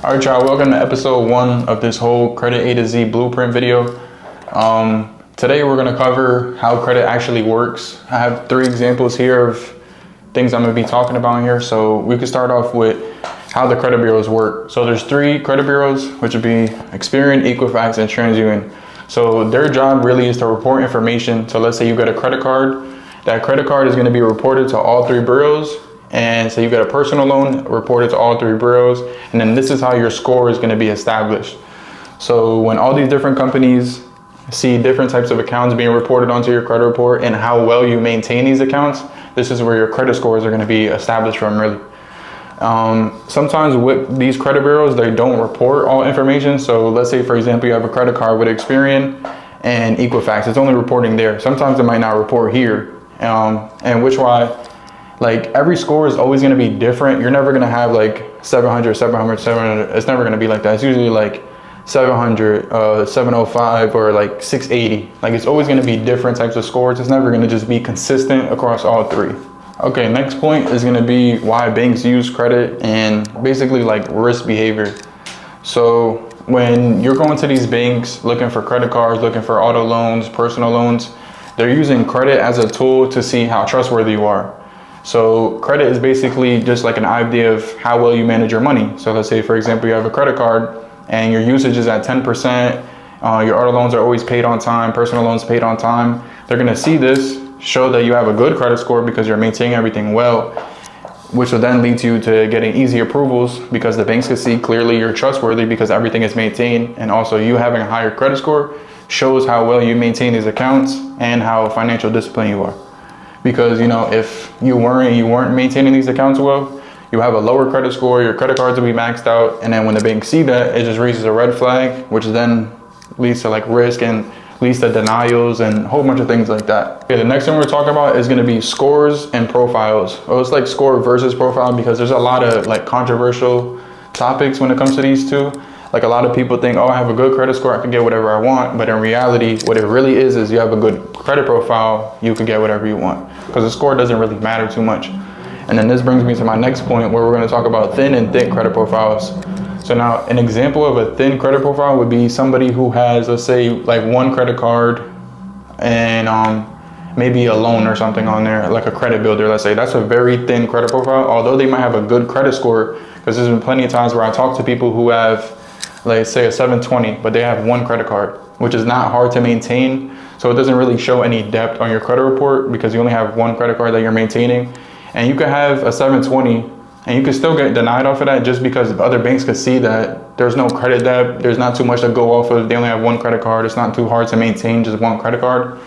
All right, y'all, welcome to episode 1 of this whole credit A to Z blueprint video. Today we're gonna cover how credit actually works. I have 3 examples here of things I'm gonna be talking about here. So we can start off with how the credit bureaus work. So there's 3 credit bureaus, which would be Experian, Equifax, and TransUnion. So their job really is to report information. So let's say you get a credit card. That credit card is gonna be reported to all 3 bureaus. And so you get a personal loan reported to all 3 bureaus, and then this is how your score is going to be established. So when all these different companies see different types of accounts being reported onto your credit report and how well you maintain these accounts, this is where your credit scores are going to be established from, really. Sometimes with these credit bureaus, they don't report all information. So let's say, for example, you have a credit card with Experian and Equifax. It's only reporting there. Sometimes it might not report here, and which why, like, every score is always going to be different. You're never going to have like 700, 700, 700. It's never going to be like that. It's usually like 700, 705, or like 680. Like, it's always going to be different types of scores. It's never going to just be consistent across all 3. Okay, next point is going to be why banks use credit and basically like risk behavior. So when you're going to these banks looking for credit cards, looking for auto loans, personal loans, they're using credit as a tool to see how trustworthy you are. So credit is basically just like an idea of how well you manage your money. So let's say, for example, you have a credit card and your usage is at 10%, your auto loans are always paid on time, personal loans paid on time. They're gonna see this, show that you have a good credit score because you're maintaining everything well, which will then lead you to getting easy approvals because the banks can see clearly you're trustworthy because everything is maintained. And also you having a higher credit score shows how well you maintain these accounts and how financial disciplined you are. Because, you know, if you weren't maintaining these accounts well, you have a lower credit score, your credit cards will be maxed out, and then when the banks see that, it just raises a red flag, which then leads to like risk and leads to denials and a whole bunch of things like that. Okay, the next thing we're talking about is gonna be scores and profiles. Oh, it's like score versus profile because there's a lot of like controversial topics when it comes to these two. Like, a lot of people think, oh, I have a good credit score, I can get whatever I want. But in reality, what it really is you have a good credit profile, you can get whatever you want. Because the score doesn't really matter too much. And then this brings me to my next point where we're going to talk about thin and thick credit profiles. So now, an example of a thin credit profile would be somebody who has, let's say, like 1 credit card and maybe a loan or something on there, like a credit builder, let's say. That's a very thin credit profile, although they might have a good credit score, because there's been plenty of times where I talk to people who have, like, say, a 720, but they have 1 credit card, which is not hard to maintain. So it doesn't really show any depth on your credit report because you only have 1 credit card that you're maintaining. And you could have a 720 and you could still get denied off of that just because other banks could see that there's no credit depth, there's not too much to go off of, they only have 1 credit card, it's not too hard to maintain just 1 credit card.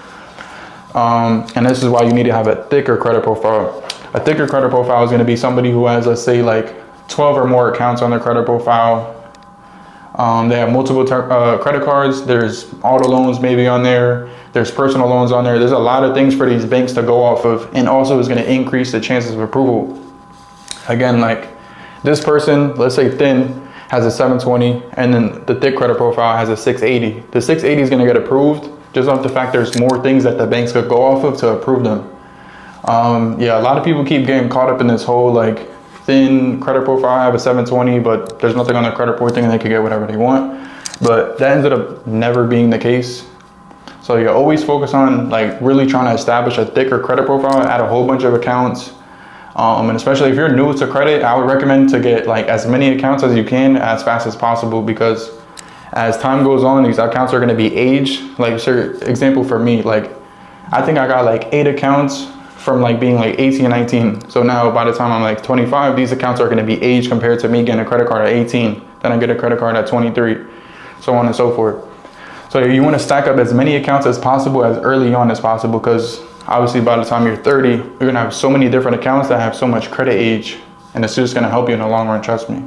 And this is why you need to have a thicker credit profile. A thicker credit profile is going to be somebody who has, let's say, like 12 or more accounts on their credit profile. They have multiple credit cards, there's auto loans maybe on there, there's personal loans on there. There's a lot of things for these banks to go off of, and also is going to increase the chances of approval. Again, like this person, let's say thin, has a 720, and then the thick credit profile has a 680. The 680 is going to get approved just off the fact there's more things that the banks could go off of to approve them. Yeah, a lot of people keep getting caught up in this whole like thin credit profile. I have a 720, but there's nothing on their credit report thinking they could get whatever they want. But that ended up never being the case. So you always focus on like really trying to establish a thicker credit profile, add a whole bunch of accounts. And especially if you're new to credit, I would recommend to get like as many accounts as you can as fast as possible, because as time goes on, these accounts are going to be aged. Like, for example, for me, like I think I got like 8 accounts from like being like 18, 19. So now by the time I'm like 25, these accounts are going to be aged compared to me getting a credit card at 18. Then I get a credit card at 23, so on and so forth. So you want to stack up as many accounts as possible as early on as possible, because obviously by the time you're 30, you're going to have so many different accounts that have so much credit age, and it's just going to help you in the long run, trust me.